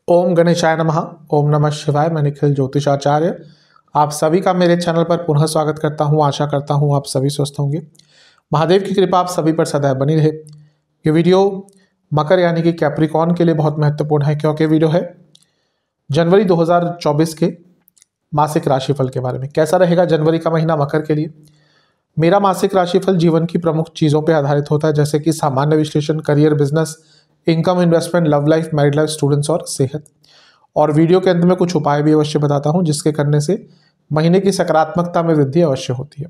ओम गणेशाय नमः। ओम नमः शिवाय। मैं निखिल ज्योतिषाचार्य आप सभी का मेरे चैनल पर पुनः स्वागत करता हूं। आशा करता हूं आप सभी स्वस्थ होंगे। महादेव की कृपा आप सभी पर सदैव बनी रहे। ये वीडियो मकर यानी कि कैप्रिकॉर्न के लिए बहुत महत्वपूर्ण है, क्योंकि वीडियो है जनवरी 2024 के मासिक राशिफल के बारे में। कैसा रहेगा जनवरी का महीना मकर के लिए। मेरा मासिक राशिफल जीवन की प्रमुख चीज़ों पर आधारित होता है, जैसे कि सामान्य विश्लेषण, career, business, income, investment, love life, married life, students और सेहत। और वीडियो के अंत में कुछ उपाय भी अवश्य बताता हूं, जिसके करने से महीने की सकारात्मकता में वृद्धि अवश्य होती है।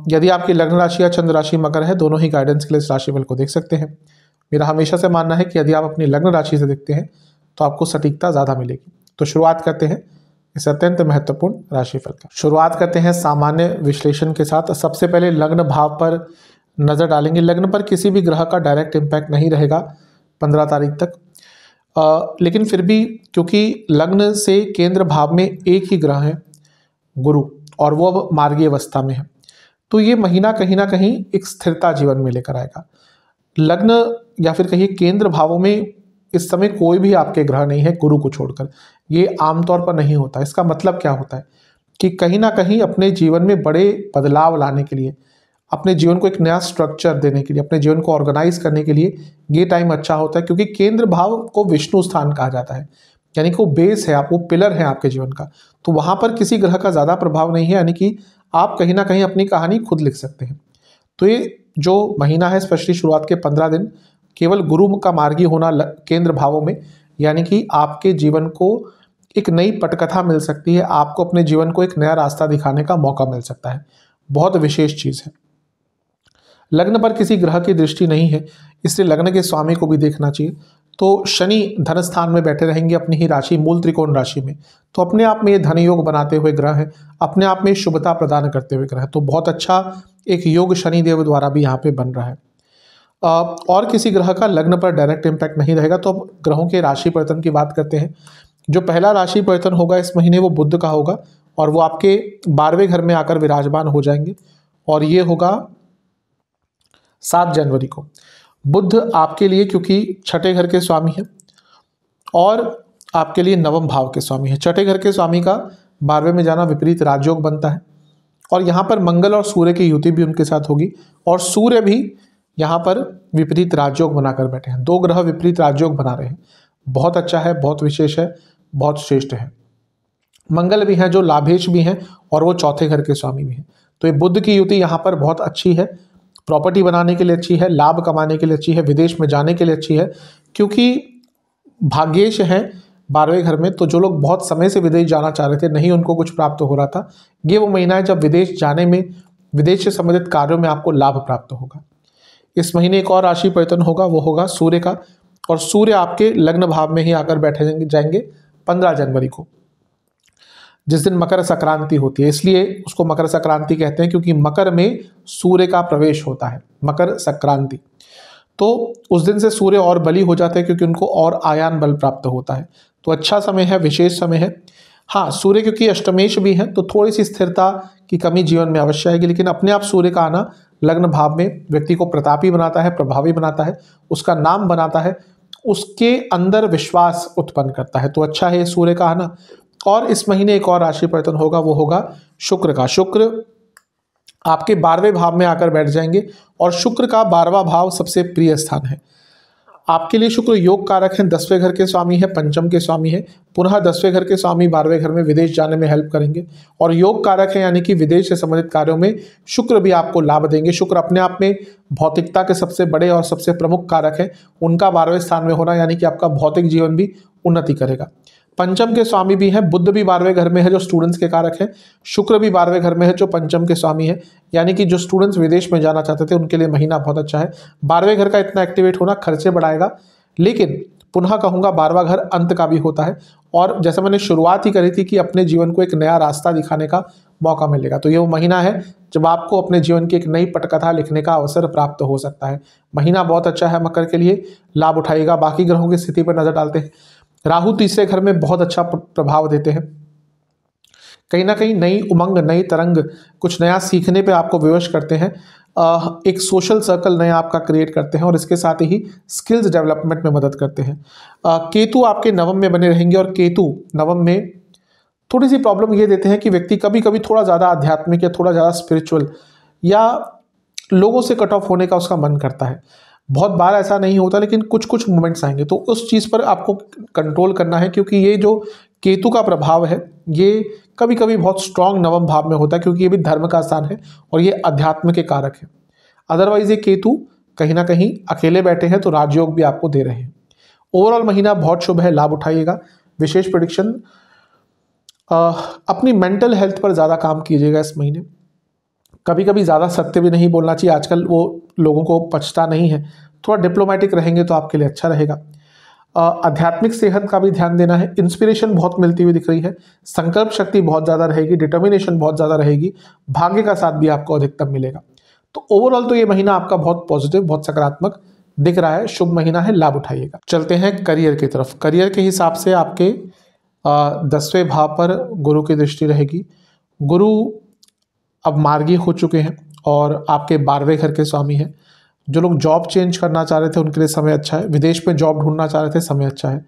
यदि आपकी लग्न राशि या चंद्र राशि मकर है, दोनों ही गाइडेंस के लिए इस राशिफल को देख सकते हैं। मेरा हमेशा से मानना है कि यदि आप अपनी लग्न राशि से देखते हैं तो आपको सटीकता ज़्यादा मिलेगी। तो शुरुआत करते हैं इस अत्यंत महत्वपूर्ण राशिफल का। शुरुआत करते हैं सामान्य विश्लेषण के साथ। सबसे पहले लग्न भाव पर नज़र डालेंगे। लग्न पर किसी भी ग्रह का डायरेक्ट इम्पैक्ट नहीं रहेगा 15 तारीख तक, लेकिन फिर भी क्योंकि लग्न से केंद्र भाव में एक ही ग्रह है गुरु, और वो अब मार्गी अवस्था में है, तो ये महीना कहीं ना कहीं एक स्थिरता जीवन में लेकर आएगा। लग्न या फिर कहिए केंद्र भावों में इस समय कोई भी आपके ग्रह नहीं है गुरु को छोड़कर। ये आमतौर पर नहीं होता। इसका मतलब क्या होता है कि कहीं ना कहीं अपने जीवन में बड़े बदलाव लाने के लिए, अपने जीवन को एक नया स्ट्रक्चर देने के लिए, अपने जीवन को ऑर्गेनाइज करने के लिए ये टाइम अच्छा होता है, क्योंकि केंद्र भाव को विष्णु स्थान कहा जाता है, यानी कि वो बेस है, आप वो पिलर है आपके जीवन का। तो वहाँ पर किसी ग्रह का ज़्यादा प्रभाव नहीं है, यानी कि आप कहीं ना कहीं अपनी कहानी खुद लिख सकते हैं। तो ये जो महीना है, स्पेशली शुरुआत के 15 दिन, केवल गुरु का मार्गी होना केंद्र भावों में, यानी कि आपके जीवन को एक नई पटकथा मिल सकती है, आपको अपने जीवन को एक नया रास्ता दिखाने का मौका मिल सकता है। बहुत विशेष चीज़ है। लग्न पर किसी ग्रह की दृष्टि नहीं है, इसलिए लग्न के स्वामी को भी देखना चाहिए। तो शनि धन स्थान में बैठे रहेंगे अपनी ही राशि मूल त्रिकोण राशि में, तो अपने आप में ये धन योग बनाते हुए ग्रह है, अपने आप में शुभता प्रदान करते हुए ग्रह है। तो बहुत अच्छा एक योग शनि देव द्वारा भी यहाँ पे बन रहा है। और किसी ग्रह का लग्न पर डायरेक्ट इम्पैक्ट नहीं रहेगा। तो अब ग्रहों के राशि परिवर्तन की बात करते हैं। जो पहला राशि परिवर्तन होगा इस महीने वो बुध का होगा, और वो आपके 12वें घर में आकर विराजमान हो जाएंगे, और ये होगा 7 जनवरी को। बुध आपके लिए क्योंकि छठे घर के स्वामी है और आपके लिए नवम भाव के स्वामी है। छठे घर के स्वामी का 12वें में जाना विपरीत राजयोग बनता है, और यहाँ पर मंगल और सूर्य की युति भी उनके साथ होगी, और सूर्य भी यहाँ पर विपरीत राजयोग बनाकर बैठे हैं। 2 ग्रह विपरीत राजयोग बना रहे हैं। बहुत अच्छा है, बहुत विशेष है, बहुत श्रेष्ठ है। मंगल भी है जो लाभेश भी हैं, और वो चौथे घर के स्वामी भी हैं। तो ये बुध की युति यहाँ पर बहुत अच्छी है। प्रॉपर्टी बनाने के लिए अच्छी है, लाभ कमाने के लिए अच्छी है, विदेश में जाने के लिए अच्छी है, क्योंकि भाग्येश है 12वें घर में। तो जो लोग बहुत समय से विदेश जाना चाह रहे थे, नहीं उनको कुछ प्राप्त हो रहा था, ये वो महीना है जब विदेश जाने में, विदेश से संबंधित कार्यों में आपको लाभ प्राप्त होगा। इस महीने एक और राशि परिवर्तन होगा, वो होगा सूर्य का, और सूर्य आपके लग्न भाव में ही आकर बैठे जाएंगे 15 जनवरी को, जिस दिन मकर संक्रांति होती है। इसलिए उसको मकर संक्रांति कहते हैं, क्योंकि मकर में सूर्य का प्रवेश होता है, मकर संक्रांति। तो उस दिन से सूर्य और बली हो जाते हैं, क्योंकि उनको और आयान बल प्राप्त होता है। तो अच्छा समय है, विशेष समय है। हाँ, सूर्य क्योंकि अष्टमेश भी है, तो थोड़ी सी स्थिरता की कमी जीवन में अवश्य आएगी, लेकिन अपने आप सूर्य का आना लग्न भाव में व्यक्ति को प्रतापी बनाता है, प्रभावी बनाता है, उसका नाम बनाता है, उसके अंदर विश्वास उत्पन्न करता है। तो अच्छा है सूर्य का आना। और इस महीने एक और राशि परिवर्तन होगा, वो होगा शुक्र का। शुक्र आपके 12वें भाव में आकर बैठ जाएंगे, और शुक्र का 12वां भाव सबसे प्रिय स्थान है आपके लिए। शुक्र योग कारक है, 10वें घर के स्वामी है, पंचम के स्वामी है। पुनः 10वें घर के स्वामी 12वें घर में विदेश जाने में हेल्प करेंगे, और योग कारक है, यानी कि विदेश से संबंधित कार्यों में शुक्र भी आपको लाभ देंगे। शुक्र अपने आप में भौतिकता के सबसे बड़े और सबसे प्रमुख कारक है। उनका 12वें स्थान में होना यानी कि आपका भौतिक जीवन भी उन्नति करेगा। पंचम के स्वामी भी हैं, बुध भी 12वें घर में है जो स्टूडेंट्स के कारक है, शुक्र भी 12वें घर में है जो पंचम के स्वामी है, यानी कि जो स्टूडेंट्स विदेश में जाना चाहते थे उनके लिए महीना बहुत अच्छा है। 12वें घर का इतना एक्टिवेट होना खर्चे बढ़ाएगा, लेकिन पुनः कहूँगा 12वां घर अंत का भी होता है, और जैसे मैंने शुरुआत ही करी थी कि अपने जीवन को एक नया रास्ता दिखाने का मौका मिलेगा। तो ये वो महीना है जब आपको अपने जीवन की एक नई पटकथा लिखने का अवसर प्राप्त हो सकता है। महीना बहुत अच्छा है मकर के लिए, लाभ उठाइएगा। बाकी ग्रहों की स्थिति पर नजर डालते हैं। राहु तीसरे घर में बहुत अच्छा प्रभाव देते हैं। कहीं ना कहीं नई उमंग, नई तरंग, कुछ नया सीखने पे आपको विवश करते हैं। एक सोशल सर्कल नया आपका क्रिएट करते हैं और इसके साथ ही स्किल्स डेवलपमेंट में मदद करते हैं। केतु आपके नवम में बने रहेंगे और केतु नवम में थोड़ी सी प्रॉब्लम ये देते हैं कि व्यक्ति कभी कभी थोड़ा ज़्यादा आध्यात्मिक या थोड़ा ज़्यादा स्पिरिचुअल या लोगों से कट ऑफ होने का उसका मन करता है। बहुत बार ऐसा नहीं होता, लेकिन कुछ कुछ मोमेंट्स आएंगे, तो उस चीज़ पर आपको कंट्रोल करना है, क्योंकि ये जो केतु का प्रभाव है ये कभी कभी बहुत स्ट्रांग नवम भाव में होता है, क्योंकि ये भी धर्म का स्थान है और ये अध्यात्म के कारक है। अदरवाइज ये केतु कहीं ना कहीं अकेले बैठे हैं तो राजयोग भी आपको दे रहे हैं। ओवरऑल महीना बहुत शुभ है, लाभ उठाइएगा। विशेष प्रेडिक्शन, अपनी मेंटल हेल्थ पर ज़्यादा काम कीजिएगा इस महीने। कभी कभी ज़्यादा सत्य भी नहीं बोलना चाहिए, आजकल वो लोगों को पचता नहीं है। थोड़ा डिप्लोमेटिक रहेंगे तो आपके लिए अच्छा रहेगा। आध्यात्मिक सेहत का भी ध्यान देना है। इंस्पिरेशन बहुत मिलती हुई दिख रही है, संकल्प शक्ति बहुत ज़्यादा रहेगी, डिटर्मिनेशन बहुत ज़्यादा रहेगी, भाग्य का साथ भी आपको अधिकतम मिलेगा। तो ओवरऑल तो ये महीना आपका बहुत पॉजिटिव, बहुत सकारात्मक दिख रहा है, शुभ महीना है, लाभ उठाइएगा। चलते हैं करियर की तरफ। करियर के हिसाब से आपके 10वें भाव पर गुरु की दृष्टि रहेगी। गुरु अब मार्गी हो चुके हैं और आपके 12वें घर के स्वामी हैं। जो लोग जॉब चेंज करना चाह रहे थे उनके लिए समय अच्छा है, विदेश में जॉब ढूंढना चाह रहे थे समय अच्छा है।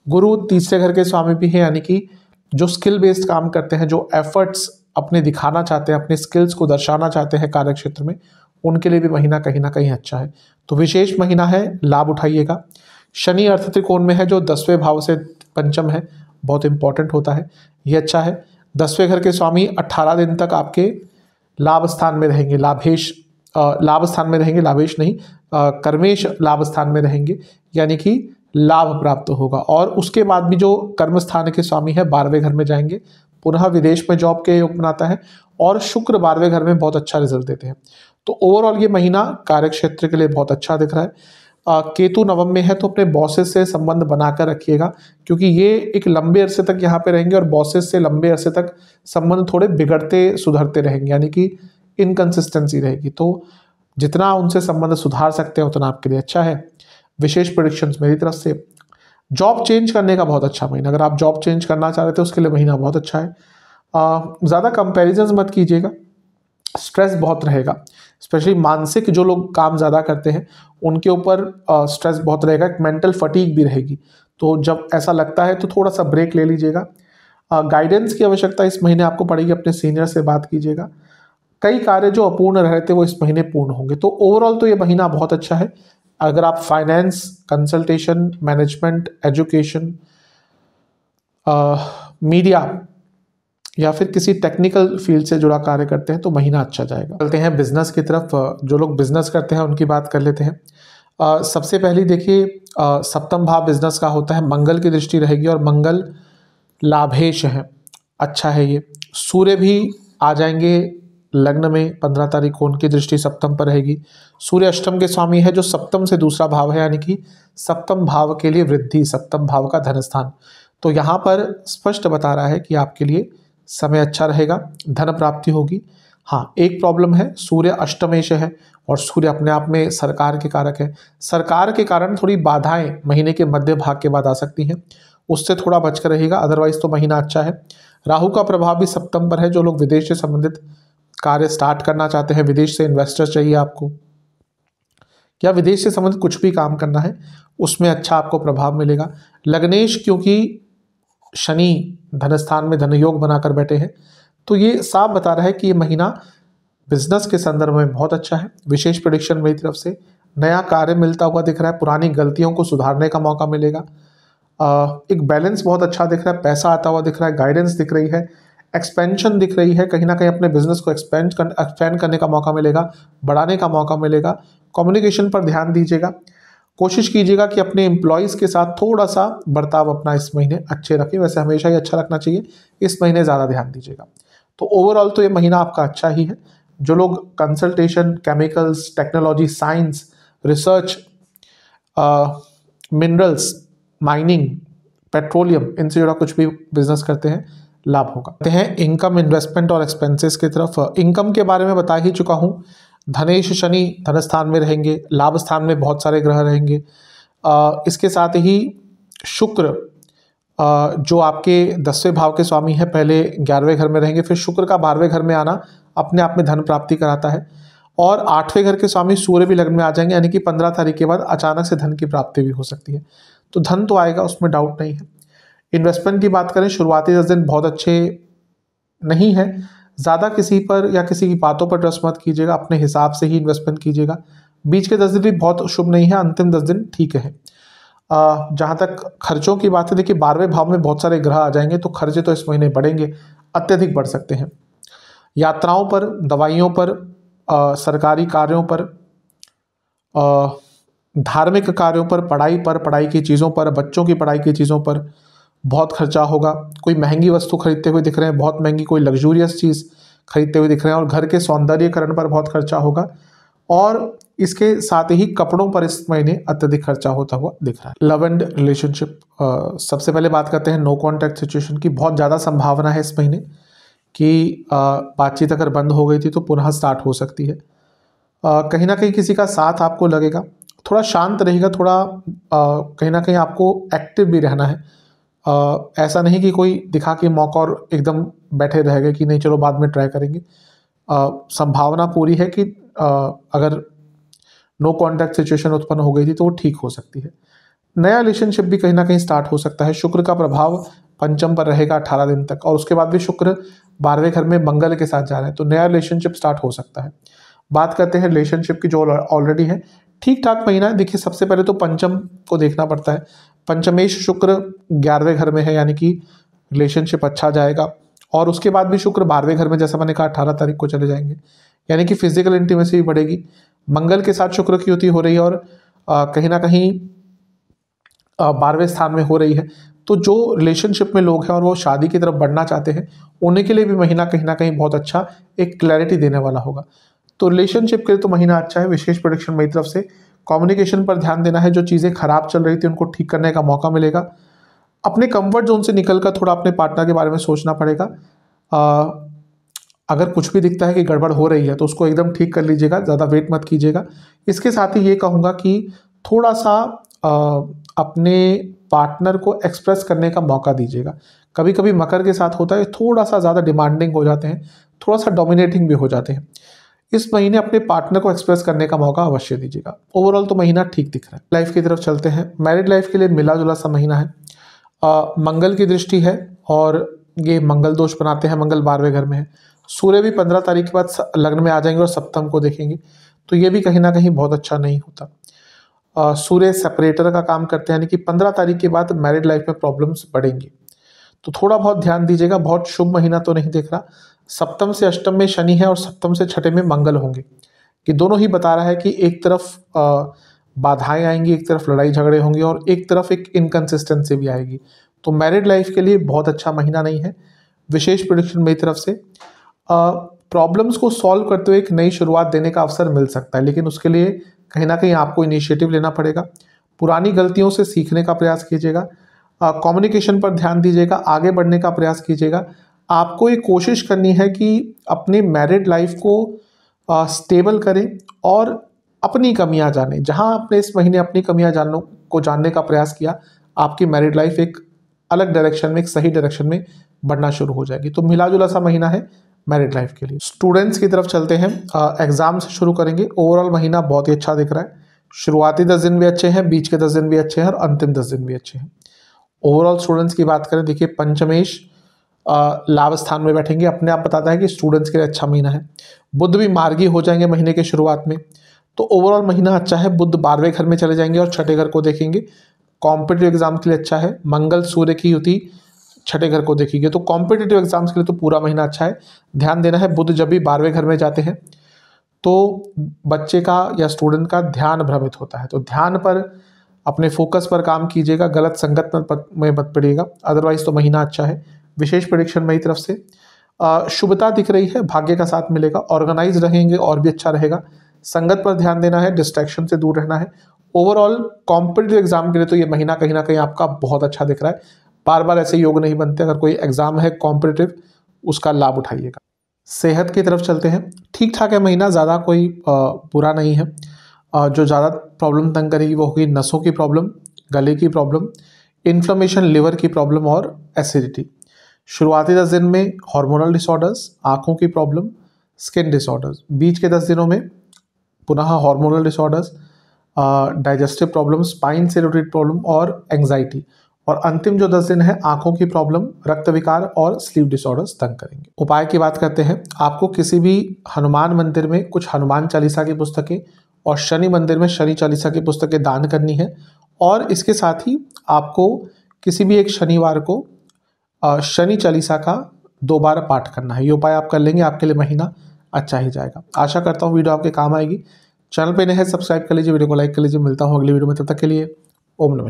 गुरु तीसरे घर के स्वामी भी हैं, यानी कि जो स्किल बेस्ड काम करते हैं, जो एफर्ट्स अपने दिखाना चाहते हैं, अपने स्किल्स को दर्शाना चाहते हैं कार्य क्षेत्र में, उनके लिए भी महीना कहीं ना कहीं अच्छा है। तो विशेष महीना है, लाभ उठाइएगा। शनि अर्थ त्रिकोण में है जो 10वें भाव से पंचम है, बहुत इंपॉर्टेंट होता है, ये अच्छा है। 10वें घर के स्वामी 18 दिन तक आपके लाभ स्थान में रहेंगे, लाभ स्थान में रहेंगे, लाभेश नहीं, कर्मेश लाभ स्थान में रहेंगे, यानी कि लाभ प्राप्त होगा। और उसके बाद भी जो कर्म स्थान के स्वामी है 12वें घर में जाएंगे, पुनः विदेश में जॉब के योग बनाता है और शुक्र 12वें घर में बहुत अच्छा रिजल्ट देते हैं। तो ओवरऑल ये महीना कार्य क्षेत्र के लिए बहुत अच्छा दिख रहा है। केतु नवम में है तो अपने बॉसेस से संबंध बनाकर रखिएगा, क्योंकि ये एक लंबे अरसे तक यहाँ पे रहेंगे और बॉसेस से लंबे अरसे तक संबंध थोड़े बिगड़ते सुधरते रहेंगे, यानी कि इनकंसिस्टेंसी रहेगी। तो जितना उनसे संबंध सुधार सकते हैं उतना आपके लिए अच्छा है। विशेष प्रेडिक्शंस मेरी तरफ से। जॉब चेंज करने का बहुत अच्छा महीना, अगर आप जॉब चेंज करना चाह रहे थे उसके लिए महीना बहुत अच्छा है। ज़्यादा कंपैरिजंस मत कीजिएगा, स्ट्रेस बहुत रहेगा, स्पेशली मानसिक जो लोग काम ज़्यादा करते हैं उनके ऊपर स्ट्रेस बहुत रहेगा, एक मेंटल फटीग भी रहेगी। तो जब ऐसा लगता है तो थोड़ा सा ब्रेक ले लीजिएगा। गाइडेंस की आवश्यकता इस महीने आपको पड़ेगी, अपने सीनियर से बात कीजिएगा। कई कार्य जो अपूर्ण रहे थे वो इस महीने पूर्ण होंगे। तो ओवरऑल तो ये महीना बहुत अच्छा है। अगर आप finance, consultation, management, education, media या फिर किसी टेक्निकल फील्ड से जुड़ा कार्य करते हैं तो महीना अच्छा जाएगा। चलते हैं बिजनेस की तरफ। जो लोग बिजनेस करते हैं उनकी बात कर लेते हैं। सबसे पहले देखिए, सप्तम भाव बिजनेस का होता है, मंगल की दृष्टि रहेगी और मंगल लाभेश है, अच्छा है ये। सूर्य भी आ जाएंगे लग्न में 15 तारीख को, उनकी दृष्टि सप्तम पर रहेगी। सूर्य अष्टम के स्वामी है जो सप्तम से दूसरा भाव है, यानी कि सप्तम भाव के लिए वृद्धि, सप्तम भाव का धन स्थान। तो यहाँ पर स्पष्ट बता रहा है कि आपके लिए समय अच्छा रहेगा, धन प्राप्ति होगी। हाँ, एक प्रॉब्लम है, सूर्य अष्टमेश है और सूर्य अपने आप में सरकार के कारक है। सरकार के कारण थोड़ी बाधाएं महीने के मध्य भाग के बाद आ सकती हैं, उससे थोड़ा बचकर रहेगा। अदरवाइज तो महीना अच्छा है। राहु का प्रभाव भी सप्तम पर है। जो लोग विदेश से संबंधित कार्य स्टार्ट करना चाहते हैं, विदेश से इन्वेस्टर्स चाहिए आपको, या विदेश से संबंधित कुछ भी काम करना है, उसमें अच्छा आपको प्रभाव मिलेगा। लग्नेश, क्योंकि शनि धनस्थान में धन योग बनाकर बैठे हैं, तो ये साफ बता रहा है कि ये महीना बिजनेस के संदर्भ में बहुत अच्छा है। विशेष प्रेडिक्शन मेरी तरफ से, नया कार्य मिलता हुआ दिख रहा है, पुरानी गलतियों को सुधारने का मौका मिलेगा। एक बैलेंस बहुत अच्छा दिख रहा है, पैसा आता हुआ दिख रहा है, गाइडेंस दिख रही है, एक्सपेंशन दिख रही है, कहीं ना कहीं अपने बिजनेस को एक्सपेंड करने का मौका मिलेगा, बढ़ाने का मौका मिलेगा। कम्युनिकेशन पर ध्यान दीजिएगा, कोशिश कीजिएगा कि अपने एम्प्लॉयज़ के साथ थोड़ा सा बर्ताव अपना इस महीने अच्छे रखें, वैसे हमेशा ही अच्छा रखना चाहिए, इस महीने ज़्यादा ध्यान दीजिएगा। तो ओवरऑल तो ये महीना आपका अच्छा ही है। जो लोग consultation, chemicals, technology, science, research, minerals, mining, petroleum, इनसे जुड़ा कुछ भी बिजनेस करते हैं, लाभ होगा। कहते हैं इनकम, इन्वेस्टमेंट और एक्सपेंसेस की तरफ। इनकम के बारे में बता ही चुका हूँ, धनेश शनि धन स्थान में रहेंगे, लाभ स्थान में बहुत सारे ग्रह रहेंगे। इसके साथ ही शुक्र जो आपके 10वें भाव के स्वामी हैं, पहले 11वें घर में रहेंगे, फिर शुक्र का 12वें घर में आना अपने आप में धन प्राप्ति कराता है। और 8वें घर के स्वामी सूर्य भी लग्न में आ जाएंगे, यानी कि 15 तारीख के बाद अचानक से धन की प्राप्ति भी हो सकती है। तो धन तो आएगा, उसमें डाउट नहीं है। इन्वेस्टमेंट की बात करें, शुरुआती 10 दिन बहुत अच्छे नहीं है। ज़्यादा किसी पर या किसी की बातों पर ट्रस्ट मत कीजिएगा, अपने हिसाब से ही इन्वेस्टमेंट कीजिएगा। बीच के 10 दिन भी बहुत शुभ नहीं है, अंतिम 10 दिन ठीक है। जहाँ तक खर्चों की बात है, देखिए 12वें भाव में बहुत सारे ग्रह आ जाएंगे, तो खर्चे तो इस महीने बढ़ेंगे, अत्यधिक बढ़ सकते हैं। यात्राओं पर, दवाइयों पर, सरकारी कार्यों पर, धार्मिक कार्यों पर, पढ़ाई की चीज़ों पर, बच्चों की पढ़ाई की चीज़ों पर बहुत खर्चा होगा। कोई महंगी वस्तु खरीदते हुए दिख रहे हैं, बहुत महंगी कोई लग्जूरियस चीज़ खरीदते हुए दिख रहे हैं, और घर के सौंदर्यीकरण पर बहुत खर्चा होगा। और इसके साथ ही कपड़ों पर इस महीने अत्यधिक खर्चा होता हुआ दिख रहा है। लव एंड रिलेशनशिप, सबसे पहले बात करते हैं नो कॉन्टैक्ट सिचुएशन की। बहुत ज़्यादा संभावना है इस महीने कि बातचीत अगर बंद हो गई थी तो पुनः स्टार्ट हो सकती है। कहीं ना कहीं किसी का साथ आपको लगेगा, थोड़ा शांत रहेगा, थोड़ा कहीं ना कहीं आपको एक्टिव भी रहना है। ऐसा नहीं कि कोई दिखा के मौका और एकदम बैठे रह गए कि नहीं चलो बाद में ट्राई करेंगे। संभावना पूरी है कि अगर नो कॉन्टैक्ट सिचुएशन उत्पन्न हो गई थी तो वो ठीक हो सकती है। नया रिलेशनशिप भी कहीं ना कहीं स्टार्ट हो सकता है। शुक्र का प्रभाव पंचम पर रहेगा 18 दिन तक, और उसके बाद भी शुक्र 12वें घर में मंगल के साथ जा रहे हैं, तो नया रिलेशनशिप स्टार्ट हो सकता है। बात करते हैं रिलेशनशिप की जो ऑलरेडी है, ठीक ठाक महीना है। देखिए सबसे पहले तो पंचम को देखना पड़ता है। पंचमेश शुक्र 11वें घर में है, यानी कि रिलेशनशिप अच्छा जाएगा। और उसके बाद भी शुक्र 12वें घर में, जैसा मैंने कहा 18 तारीख को चले जाएंगे, यानी कि फिजिकल इंटीमेसी भी बढ़ेगी। मंगल के साथ शुक्र की युति हो रही है, और कहीं ना कहीं 12वें स्थान में हो रही है। तो जो रिलेशनशिप में लोग हैं और वो शादी की तरफ बढ़ना चाहते हैं, उन्हीं के लिए भी महीना कहीं ना कहीं बहुत अच्छा एक क्लैरिटी देने वाला होगा। तो रिलेशनशिप के लिए तो महीना अच्छा है। विशेष प्रेडिक्शन मेरी तरफ से, कम्युनिकेशन पर ध्यान देना है। जो चीज़ें खराब चल रही थी उनको ठीक करने का मौका मिलेगा। अपने कंफर्ट जोन से निकलकर थोड़ा अपने पार्टनर के बारे में सोचना पड़ेगा। अगर कुछ भी दिखता है कि गड़बड़ हो रही है तो उसको एकदम ठीक कर लीजिएगा, ज़्यादा वेट मत कीजिएगा। इसके साथ ही ये कहूँगा कि थोड़ा सा अपने पार्टनर को एक्सप्रेस करने का मौका दीजिएगा। कभी कभी मकर के साथ होता है, थोड़ा सा ज़्यादा डिमांडिंग हो जाते हैं, थोड़ा सा डोमिनेटिंग भी हो जाते हैं। इस महीने अपने पार्टनर को एक्सप्रेस करने का मौका अवश्य दीजिएगा। ओवरऑल तो महीना ठीक दिख रहा है। लाइफ की तरफ चलते हैं। मैरिड लाइफ के लिए मिला जुला सा महीना है। मंगल की दृष्टि है और ये मंगल दोष बनाते हैं। मंगल 12वें घर में है। सूर्य भी 15 तारीख के बाद लग्न में आ जाएंगे और सप्तम को देखेंगे, तो ये भी कहीं ना कहीं बहुत अच्छा नहीं होता। सूर्य सेपरेटर का काम करते हैं, यानी कि 15 तारीख के बाद मैरिड लाइफ में प्रॉब्लम्स बढ़ेंगी, तो थोड़ा बहुत ध्यान दीजिएगा। बहुत शुभ महीना तो नहीं दिख रहा। सप्तम से अष्टम में शनि है और सप्तम से छठे में मंगल होंगे, कि दोनों ही बता रहा है कि एक तरफ बाधाएं आएंगी, एक तरफ लड़ाई झगड़े होंगे और एक तरफ एक इनकन्सिस्टेंसी भी आएगी। तो मैरिड लाइफ के लिए बहुत अच्छा महीना नहीं है। विशेष प्रेडिक्शन मेरी तरफ से, प्रॉब्लम्स को सॉल्व करते हुए एक नई शुरुआत देने का अवसर मिल सकता है, लेकिन उसके लिए कहीं ना कहीं आपको इनिशिएटिव लेना पड़ेगा। पुरानी गलतियों से सीखने का प्रयास कीजिएगा। कम्युनिकेशन पर ध्यान दीजिएगा, आगे बढ़ने का प्रयास कीजिएगा। आपको ये कोशिश करनी है कि अपनी मैरिड लाइफ को स्टेबल करें और अपनी कमियां जानें। जहां आपने इस महीने अपनी कमियां जानने का प्रयास किया, आपकी मैरिड लाइफ एक अलग डायरेक्शन में, एक सही डायरेक्शन में बढ़ना शुरू हो जाएगी। तो मिला जुला सा महीना है मैरिड लाइफ के लिए। स्टूडेंट्स की तरफ चलते हैं। एग्जाम से शुरू करेंगे। ओवरऑल महीना बहुत ही अच्छा दिख रहा है। शुरुआती 10 दिन भी अच्छे हैं, बीच के 10 दिन भी अच्छे हैं और अंतिम 10 दिन भी अच्छे हैं। ओवरऑल स्टूडेंट्स की बात करें, देखिए पंचमेश लाभ स्थान में बैठेंगे, अपने आप बताता है कि स्टूडेंट्स के लिए अच्छा महीना है। बुध भी मार्गी हो जाएंगे महीने के शुरुआत में, तो ओवरऑल महीना अच्छा है। बुध 12वें घर में चले जाएंगे और छठे घर को देखेंगे। कॉम्पिटिटिव एग्जाम के लिए अच्छा है। मंगल सूर्य की युति छठे घर को देखेंगे, तो कॉम्पिटिटिव एग्जाम्स के लिए तो पूरा महीना अच्छा है। ध्यान देना है, बुध जब भी 12वें घर में जाते हैं तो बच्चे का या स्टूडेंट का ध्यान भ्रमित होता है, तो ध्यान पर, अपने फोकस पर काम कीजिएगा। गलत संगत में मत पड़िएगा, अदरवाइज तो महीना अच्छा है। विशेष प्रेडिक्शन मेरी तरफ से, शुभता दिख रही है, भाग्य का साथ मिलेगा। ऑर्गेनाइज रहेंगे और भी अच्छा रहेगा। संगत पर ध्यान देना है, डिस्ट्रैक्शन से दूर रहना है। ओवरऑल कॉम्पिटिटिव एग्जाम के लिए तो ये महीना कहीं ना कहीं आपका बहुत अच्छा दिख रहा है। बार बार ऐसे योग नहीं बनते। अगर कोई एग्जाम है कॉम्पिटिटिव, उसका लाभ उठाइएगा। सेहत की तरफ चलते हैं। ठीक ठाक है महीना, ज़्यादा कोई बुरा नहीं है। जो ज़्यादा प्रॉब्लम तंग करेगी वो होगी नसों की प्रॉब्लम, गले की प्रॉब्लम, इन्फ्लेमेशन, लिवर की प्रॉब्लम और एसिडिटी। शुरुआती 10 दिन में हार्मोनल डिसऑर्डर्स, आँखों की प्रॉब्लम, स्किन डिसऑर्डर्स। बीच के 10 दिनों में पुनः hormonal disorders, digestive problem, spine से रिलेटेड प्रॉब्लम और एंग्जाइटी। और अंतिम जो 10 दिन है आंखों की प्रॉब्लम, रक्त विकार और स्लीप डिसऑर्डर्स तंग करेंगे। उपाय की बात करते हैं, आपको किसी भी हनुमान मंदिर में कुछ हनुमान चालीसा की पुस्तकें और शनि मंदिर में शनि चालीसा की पुस्तकें दान करनी है। और इसके साथ ही आपको किसी भी एक शनिवार को शनि चालीसा का 2 बार पाठ करना है। ये उपाय आप कर लेंगे, आपके लिए महीना अच्छा ही जाएगा। आशा करता हूँ वीडियो आपके काम आएगी। चैनल पे नए हैं, सब्सक्राइब कर लीजिए, वीडियो को लाइक कर लीजिए। मिलता हूँ अगली वीडियो में, तब तक के लिए ओम नमः।